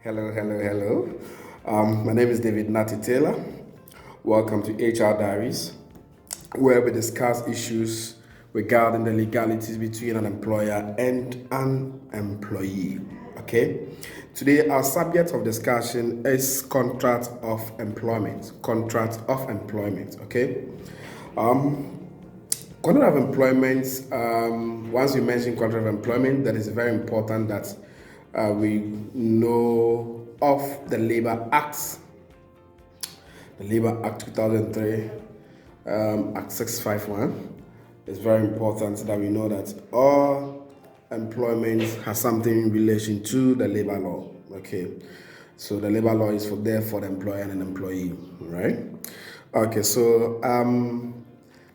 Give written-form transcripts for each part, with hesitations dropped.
Hello. My name is David Natty Taylor. Welcome to HR Diaries, where we discuss issues regarding the legalities between an employer and an employee. Okay. Today, our subject of discussion is contract of employment. Contract of employment. Okay. Contract of employment, once you mention contract of employment, that is very important that we know of the Labor Acts, the Labor Act 2003, Act 651. It's very important that we know that all employment has something in relation to the labor law. Okay, so the labor law is there for the employer and an employee, right? Okay, so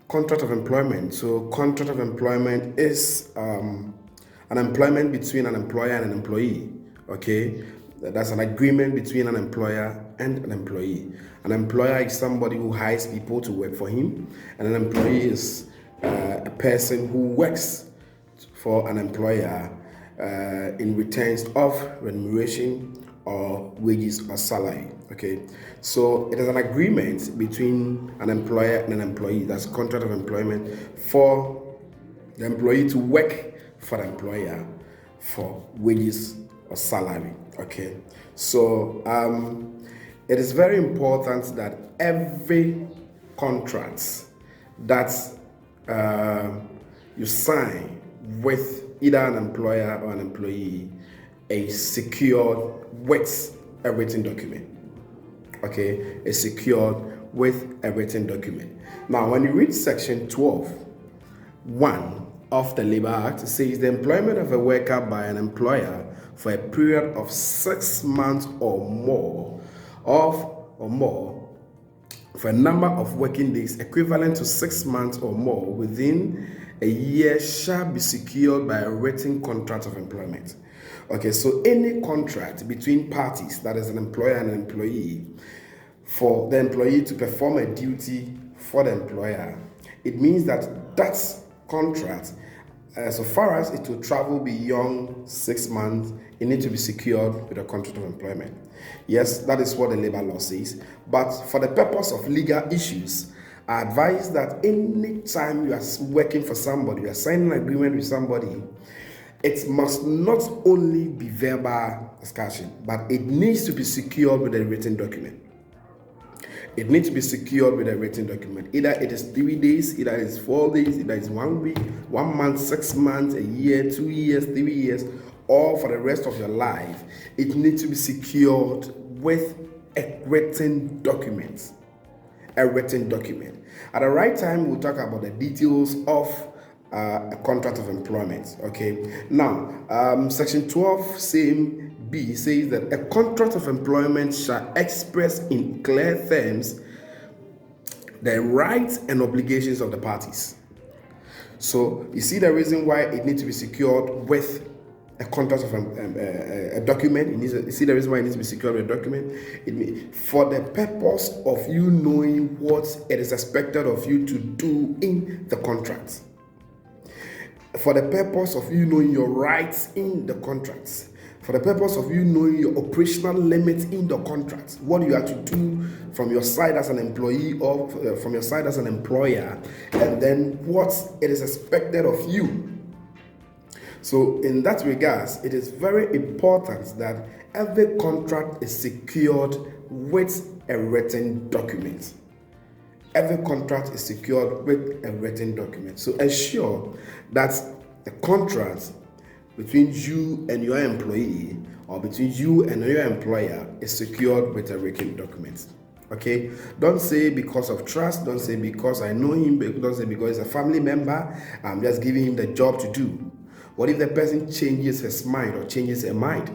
contract of employment. So contract of employment is an employment between an employer and an employee. Okay, that's an agreement between an employer and an employee. An employer is somebody who hires people to work for him, and an employee is a person who works for an employer in returns of remuneration or wages or salary. Okay, so it is an agreement between an employer and an employee. That's contract of employment for the employee to work for the employer for wages or salary. Okay, so it is very important that every contract that you sign with either an employer or an employee is secured with a written document. Okay, is secured with a written document. Now, when you read section 12(1) of the Labor Act, it says the employment of a worker by an employer for a period of 6 months or more for a number of working days equivalent to 6 months or more within a year shall be secured by a written contract of employment. Okay, so any contract between parties, that is an employer and an employee, for the employee to perform a duty for the employer, it means that that contract, so far as it will travel beyond 6 months, it needs to be secured with a contract of employment. Yes, that is what the labor law says. But for the purpose of legal issues, I advise that any time you are working for somebody, you are signing an agreement with somebody, it must not only be verbal discussion, but it needs to be secured with a written document. It needs to be secured with a written document. Either it is 3 days, either it is 4 days, either it is 1 week, 1 month, 6 months, a year, 2 years, 3 years, or for the rest of your life. It needs to be secured with a written document. A written document. At the right time, we'll talk about the details of a contract of employment. Okay. Now, section 12, same B, says that a contract of employment shall express in clear terms the rights and obligations of the parties. So you see the reason why it needs to be secured with a contract of a document. You see the reason why it needs to be secured with a document. For the purpose of you knowing what it is expected of you to do in the contract. For the purpose of you knowing your rights in the contracts. For the purpose of you knowing your operational limits in the contract, what you have to do from your side as an employee or from your side as an employer, and then what it is expected of you. So in that regards, it is very important that every contract is secured with a written document. Every contract is secured with a written document. So ensure that the contract between you and your employee or between you and your employer is secured with a written document. Okay, don't say because of trust, don't say because I know him, don't say because he's a family member, I'm just giving him the job to do. What if the person changes his mind or changes her mind?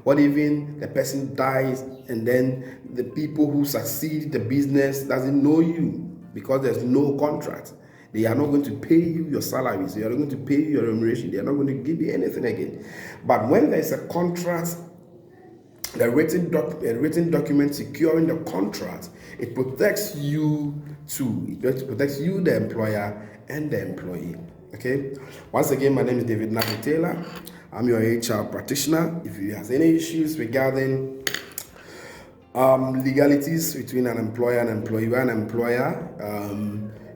What if the person dies and then the people who succeed the business doesn't know you because there's no contract? They are not going to pay you your salaries. They are not going to pay you your remuneration. They are not going to give you anything again. But when there is a contract, a written document securing the contract, it protects you too. It protects you, the employer, and the employee. Okay. Once again, my name is David Natty Taylor. I'm your HR practitioner. If you have any issues regarding legalities between an employer and employee, you are an employer,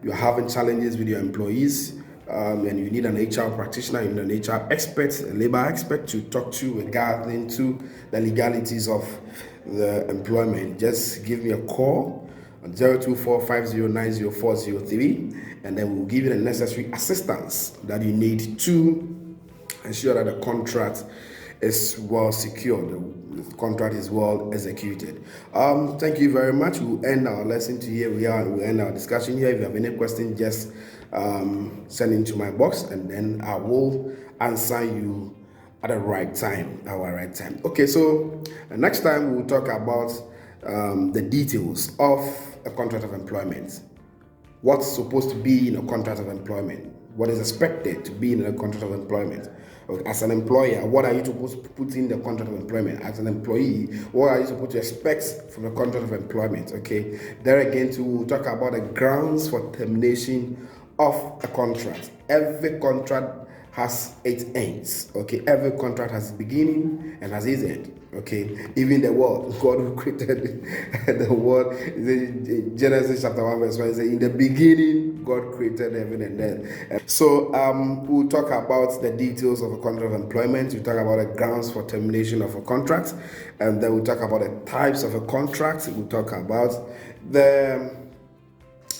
you're having challenges with your employees, and you need an HR practitioner, you need an HR expert, a labor expert to talk to regarding to the legalities of the employment, just give me a call on 02450904003, and then we'll give you the necessary assistance that you need to ensure that the contract is well secured, the contract is well executed. Thank you very much. We'll end our lesson to here. We'll end our discussion here. If you have any question, just send into my box, and then I will answer you at the right time, our right time. Okay, so next time we'll talk about the details of a contract of employment. What's supposed to be in a contract of employment? What is expected to be in a contract of employment? As an employer, what are you supposed to put in the contract of employment? As an employee, what are you supposed to expect from the contract of employment? Okay, there again, we'll talk about the grounds for termination of a contract. Every contract has its ends. Okay, every contract has its beginning and has its end. Okay, even the world, God who created the world. Genesis chapter 1 verse 1 says, "In the beginning, God created heaven and earth." So we'll talk about the details of a contract of employment. We'll talk about the grounds for termination of a contract, and then we'll talk about the types of a contract. We'll talk about the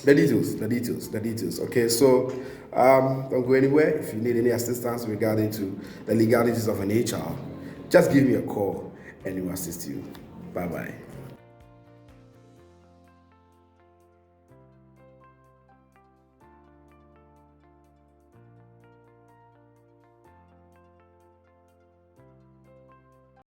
details. Okay, so don't go anywhere. If you need any assistance regarding to the legalities of an HR, just give me a call and we'll assist you. Bye-bye.